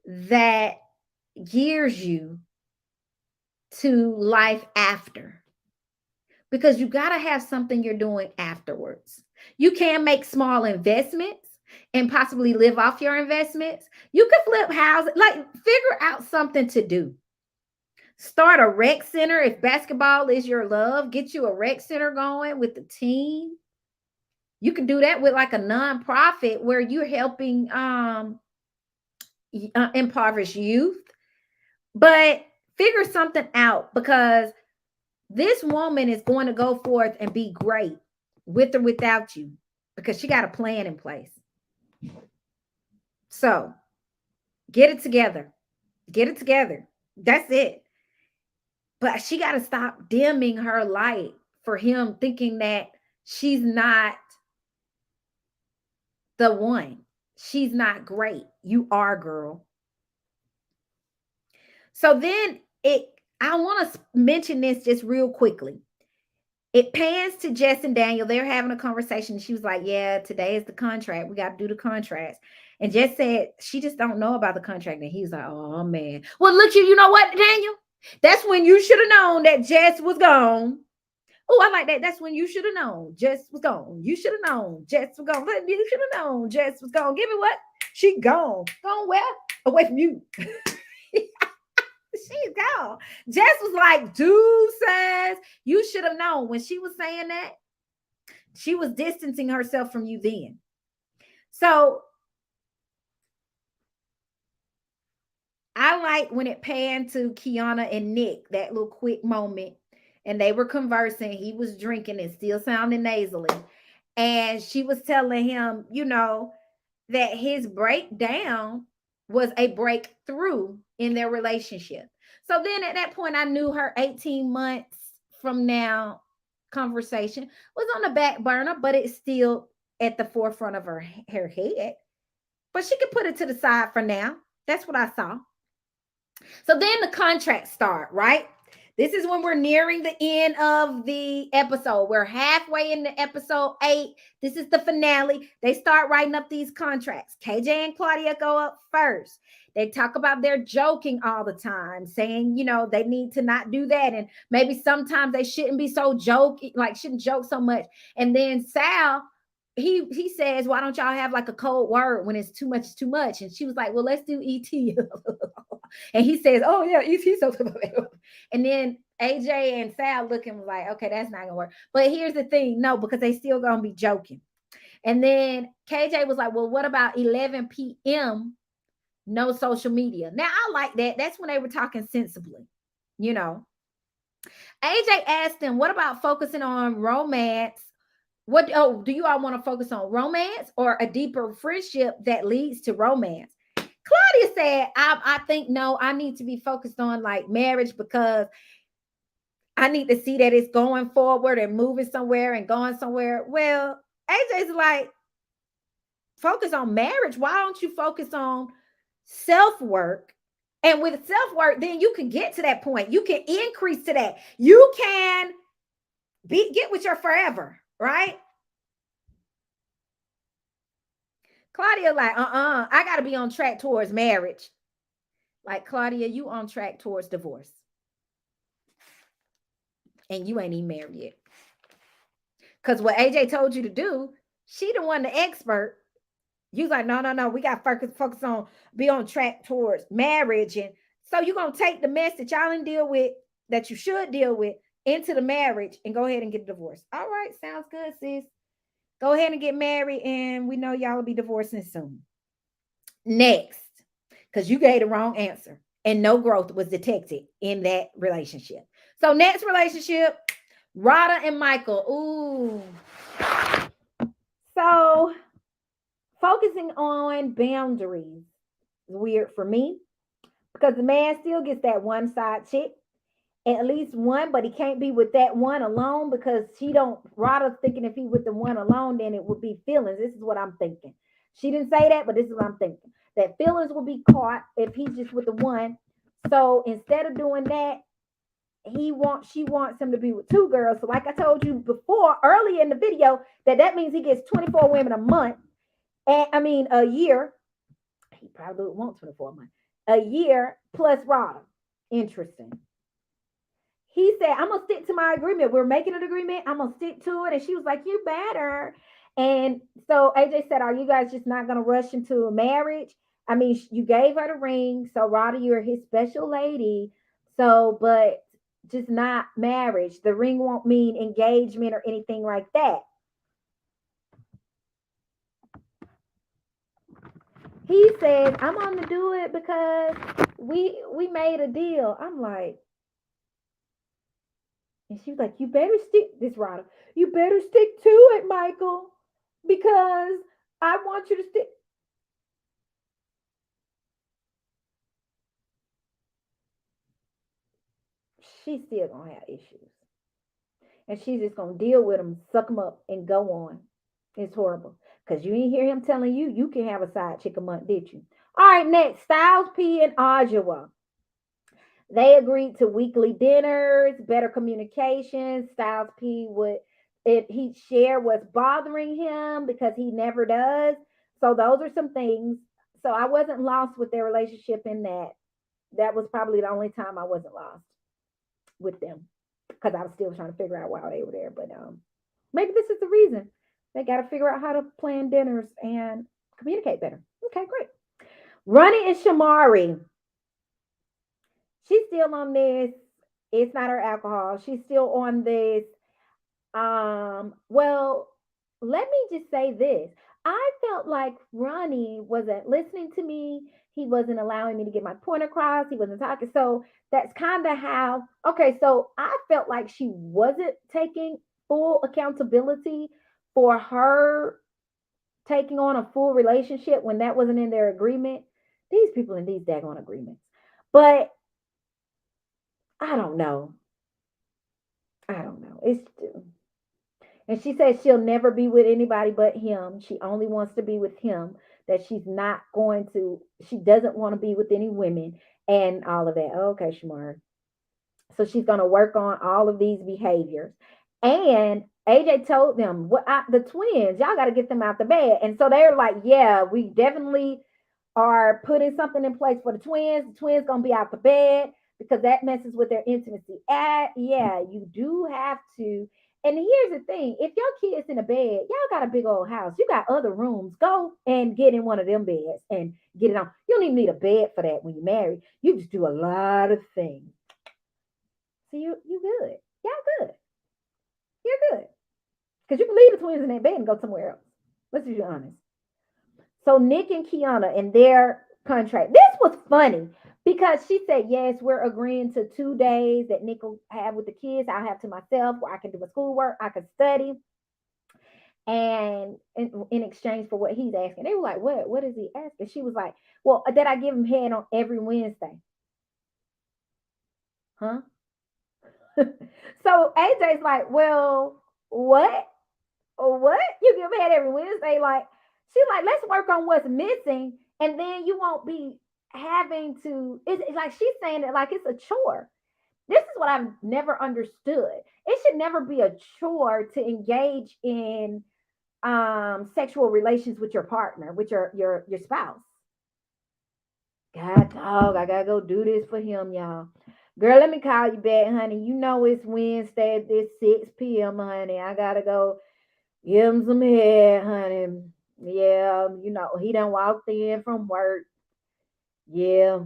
that gears you to life after. Because you got to have something you're doing afterwards. You can make small investments and possibly live off your investments. You could flip houses, like figure out something to do. Start a rec center. If basketball is your love, get you a rec center going with the team. You can do that with like a nonprofit where you're helping impoverished youth. But figure something out, because this woman is going to go forth and be great with or without you, because she got a plan in place. So get it together. Get it together. That's it. But she got to stop dimming her light for him, thinking that she's not the one. She's not great. You are, girl. So then I want to mention this just real quickly. It pans to Jess and Daniel. They're having a conversation. She was like, yeah, today is the contract. We got to do the contracts. And Jess said, she just don't know about the contract. And he's like, oh, man. Well, look here. You know what, Daniel? That's when you should have known that Jess was gone. Oh, I like that. That's when you should have known Jess was gone. You should have known Jess was gone. You should have known Jess was gone. Give me what? She gone. Gone where? Away from you. She's gone. Jess was like, dude says, you should have known. When she was saying that, she was distancing herself from you then. So I like when it panned to Kiana and Nick, that little quick moment, and they were conversing. He was drinking and still sounding nasally. And she was telling him, you know, that his breakdown was a breakthrough in their relationship. So then at that point, I knew her 18 months from now conversation was on the back burner, but it's still at the forefront of her head. But she could put it to the side for now. That's what I saw. So then the contracts start, right? This is when we're nearing the end of the episode. We're halfway into episode 8. This is the finale. They start writing up these contracts. KJ and Claudia go up first. They talk about their joking all the time, saying, you know, they need to not do that. And maybe sometimes they shouldn't be so joking, like shouldn't joke so much. And then Sal, he says, why don't y'all have like a code word when it's too much, too much? And she was like, well, let's do ET. And he says, oh yeah, he's so and then AJ and Sal looking like, okay, that's not gonna work. But here's the thing, no, because they still gonna be joking. And then KJ was like, well, what about 11 p.m.? No social media. Now I like that. That's when they were talking sensibly, you know. AJ asked them, what about focusing on romance? What do you all want to focus on, romance or a deeper friendship that leads to romance? Claudia said, I think no, I need to be focused on like marriage because I need to see that it's going forward and moving somewhere and going somewhere. Well, AJ's like, focus on marriage. Why don't you focus on self work? And with self work, then you can get to that point. You can increase to that. You can get with your forever, right? Claudia, like, I got to be on track towards marriage. Like, Claudia, you on track towards divorce. And you ain't even married yet. Because what AJ told you to do, she the one, the expert. You like, no, we got to focus on, be on track towards marriage. And so you're going to take the mess that y'all didn't deal with, that you should deal with, into the marriage and go ahead and get a divorce. All right, sounds good, sis. Go ahead and get married, and we know y'all will be divorcing soon. Next, because you gave the wrong answer and no growth was detected in that relationship. So next relationship, Rada and Michael. Ooh. So focusing on boundaries is weird for me because the man still gets that one side chick, at least one, but he can't be with that one alone because she don't. Rada's thinking if he with the one alone, then it would be feelings. This is what I'm thinking. She didn't say that, but this is what I'm thinking. That feelings will be caught if he's just with the one. So instead of doing that, she wants him to be with two girls. So like I told you before, early in the video, that means he gets 24 women a month. And I mean a year. He probably would want 24 months. A year plus Rada. Interesting. He said, I'm gonna stick to my agreement. We're making an agreement. I'm gonna stick to it. And she was like, you better. And so AJ said, are you guys just not gonna rush into a marriage? I mean, you gave her the ring. So Rada, you're his special lady. So, but just not marriage. The ring won't mean engagement or anything like that. He says, I'm gonna do it because we made a deal. I'm like, and she was like, you better stick this, Rada. You better stick to it, Michael, because I want you to stick. She's still gonna have issues. And she's just gonna deal with them, suck them up, and go on. It's horrible. Because you didn't hear him telling you you can have a side chick a month, did you? All right, next, Styles P and Adwoa. They agreed to weekly dinners, better communication. Styles P would he'd share what's bothering him because he never does. So those are some things. So I wasn't lost with their relationship in that. That was probably the only time I wasn't lost with them because I was still trying to figure out why they were there. But maybe this is the reason. They got to figure out how to plan dinners and communicate better. Okay, great. Ronnie and Shamari. She's still on this. It's not her alcohol. She's still on this. Well, let me just say this. I felt like Ronnie wasn't listening to me. He wasn't allowing me to get my point across. He wasn't talking. So that's kind of how, okay, so I felt like she wasn't taking full accountability for her taking on a full relationship when that wasn't in their agreement. These people in these daggone agreements. But I don't know. I don't know. It's and she says she'll never be with anybody but him. She only wants to be with him. That she's not going to, she doesn't want to be with any women and all of that. Okay, Shamar. So she's going to work on all of these behaviors. And AJ told them, the twins, y'all got to get them out the bed. And so they're like, yeah, we definitely are putting something in place for the twins. The twins going to be out the bed because that messes with their intimacy. Yeah, you do have to. And here's the thing: if your kids in a bed, y'all got a big old house. You got other rooms. Go and get in one of them beds and get it on. You don't even need a bed for that when you're married. You just do a lot of things. So you good. Y'all good. You're good. Because you can leave the twins in that bed and go somewhere else. Let's be honest. So Nick and Kiana in their contract. This was funny because she said, yes, we're agreeing to 2 days that Nick will have with the kids. I'll have to myself where I can do my schoolwork, I can study. And in exchange for what he's asking, they were like, what is he asking? She was like, well, that I give him head on every Wednesday. Huh? So AJ's like, well, what? What? You give head every Wednesday? Like, she's like, let's work on what's missing, and then you won't be having to. It's like she's saying it like it's a chore. This is what I've never understood. It should never be a chore to engage in sexual relations with your partner, with your spouse. God dog, I gotta go do this for him, y'all. Girl, let me call you back, honey. You know it's Wednesday at this 6 p.m., honey. I gotta go give him some head, honey. Yeah, he done walked in from work. Yeah.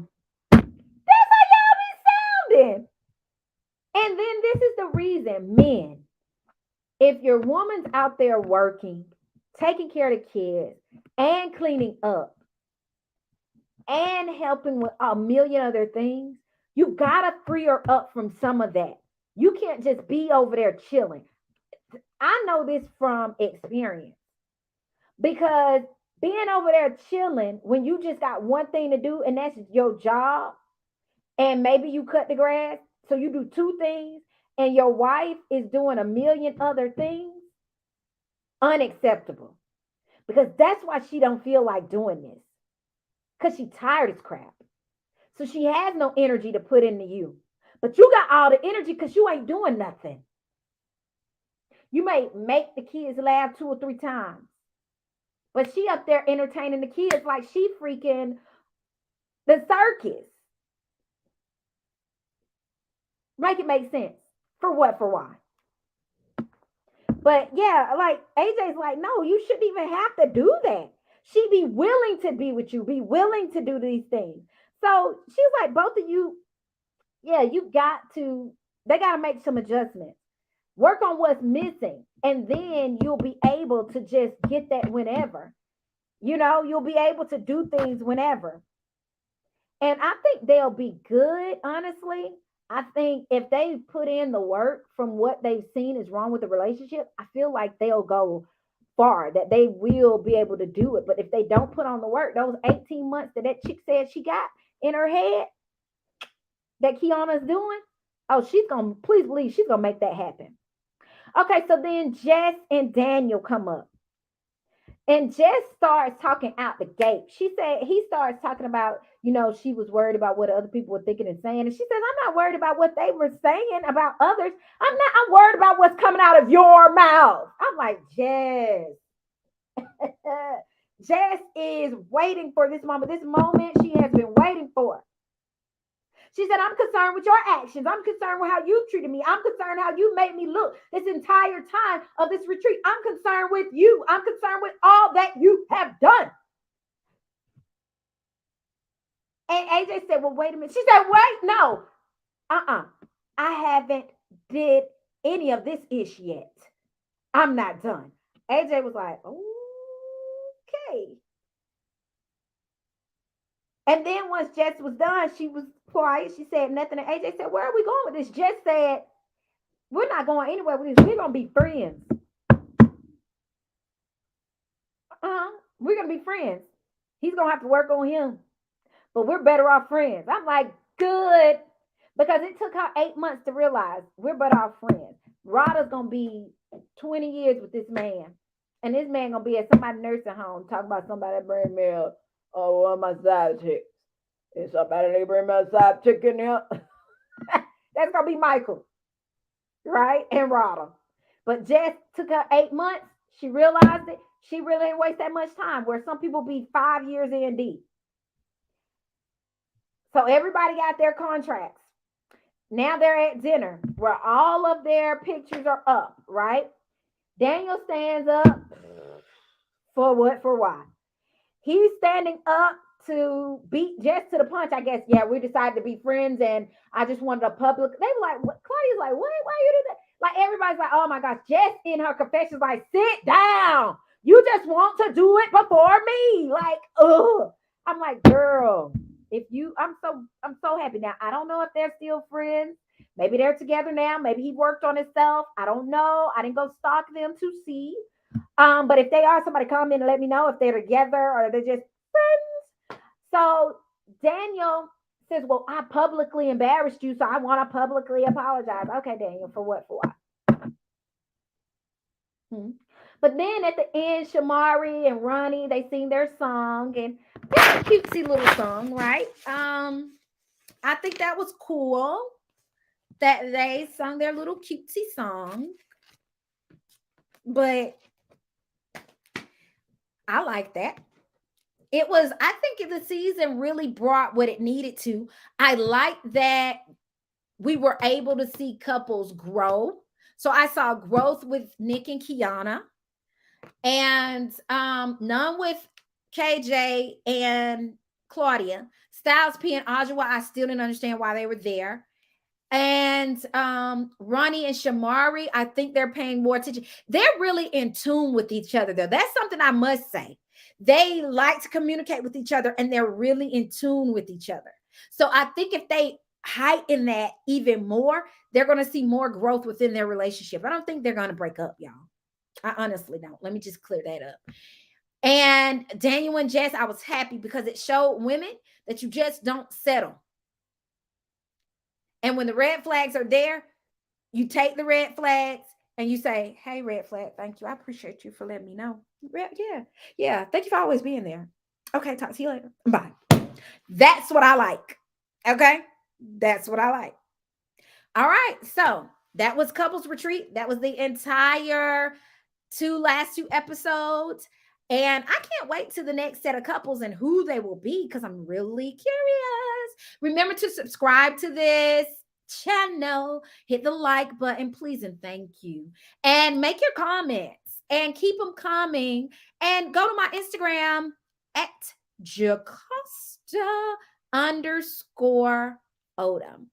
That's how y'all be sounding. And then this is the reason, men, if your woman's out there working, taking care of the kids, and cleaning up, and helping with a million other things, you gotta free her up from some of that. You can't just be over there chilling. I know this from experience because being over there chilling when you just got one thing to do and that's your job, and maybe you cut the grass, so you do two things, and your wife is doing a million other things, unacceptable. Because that's why she don't feel like doing this. Because she tired as crap. So she has no energy to put into you. But you got all the energy because you ain't doing nothing. You may make the kids laugh 2 or 3 times. But she up there entertaining the kids like she freaking the circus. Make it make sense. For what? For why? But yeah, like AJ's like, no, you shouldn't even have to do that. She be willing to be with you, be willing to do these things. So she's like, both of you, yeah, they got to make some adjustments. Work on what's missing. And then you'll be able to just get that whenever. You'll be able to do things whenever. And I think they'll be good, honestly. I think if they put in the work from what they've seen is wrong with the relationship, I feel like they'll go far, that they will be able to do it. But if they don't put on the work, those 18 months that chick said she got in her head that Kiana's doing, oh, please believe she's going to make that happen. Okay, so then Jess and Daniel come up. And Jess starts talking out the gate. He starts talking about, she was worried about what other people were thinking and saying. And she says, I'm not worried about what they were saying about others. I'm worried about what's coming out of your mouth. I'm like, Jess. Jess is waiting for this moment. This moment she has been waiting for. She said, I'm concerned with your actions. I'm concerned with how you treated me. I'm concerned how you made me look this entire time of this retreat. I'm concerned with you. I'm concerned with all that you have done. And AJ said, well, wait a minute. She said, wait, no. I haven't did any of this ish yet. I'm not done. AJ was like, okay. And then once Jess was done, she was quiet. She said nothing. And AJ said, where are we going with this? Jess said, we're not going anywhere with this. We're going to be friends. We're going to be friends. He's going to have to work on him. But we're better off friends. I'm like, good. Because it took her 8 months to realize we're better off friends. Rada's going to be 20 years with this man. And this man going to be at somebody's nursing home talking about somebody that bring me up. Oh, one of my side chicks. Is somebody they bring my side chick in there? That's going to be Michael. Right? And Rada. But Jess took her 8 months. She realized it. She really didn't waste that much time. Where some people be 5 years in deep. So everybody got their contracts. Now they're at dinner where all of their pictures are up, right? Daniel stands up for what? For why? He's standing up to beat Jess to the punch. I guess, yeah, we decided to be friends and I just wanted a public. They were like, what? Claudia's like, what? Why you do that? Like, everybody's like, oh my gosh. Jess in her confessions, like, sit down. You just want to do it before me. Like, ugh. I'm like, girl, if you, I'm so happy now. I don't know if they're still friends. Maybe they're together now. Maybe he worked on himself. I don't know. I didn't go stalk them to see. But if they are, somebody comment and let me know if they're together or they're just friends. So Daniel says, well, I publicly embarrassed you, so I want to publicly apologize. Okay, Daniel, for what? For what? Hmm. But then at the end, Shamari and Ronnie, they sing their song, and it's a cutesy little song, right? I think that was cool that they sung their little cutesy song. But I like that. It was, I think the season really brought what it needed to. I like that we were able to see couples grow. So I saw growth with Nick and Kiana, and none with KJ and Claudia. Styles P and Ajawa, I still didn't understand why they were there. And Ronnie and Shamari, I think they're paying more attention. They're really in tune with each other, though. That's something I must say. They like to communicate with each other and they're really in tune with each other. So I think if they heighten that even more, they're going to see more growth within their relationship. I don't think they're going to break up, y'all. I honestly don't. Let me just clear that up. And Daniel and Jess, I was happy because it showed women that you just don't settle. And when the red flags are there, you take the red flags and you say, hey, red flag, thank you. I appreciate you for letting me know. Yeah. Yeah. Thank you for always being there. Okay. Talk to you later. Bye. That's what I like. Okay. That's what I like. All right. So that was Couples Retreat. That was the entire last two episodes. And I can't wait to the next set of couples and who they will be because I'm really curious. Remember to subscribe to this channel, hit the like button, please, and thank you. And make your comments and keep them coming. And go to my Instagram at Jacosta_Odom.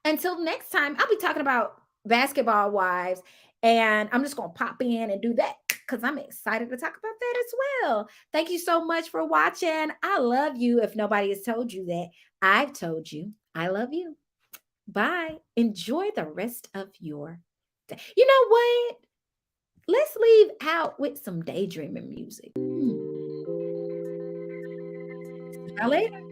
Until next time, I'll be talking about Basketball Wives, and I'm just going to pop in and do that because I'm excited to talk about that as well. Thank you so much for watching. I love you. If nobody has told you that, I've told you I love you. Bye. Enjoy the rest of your day. You know what? Let's leave out with some daydreaming music. See y'all later.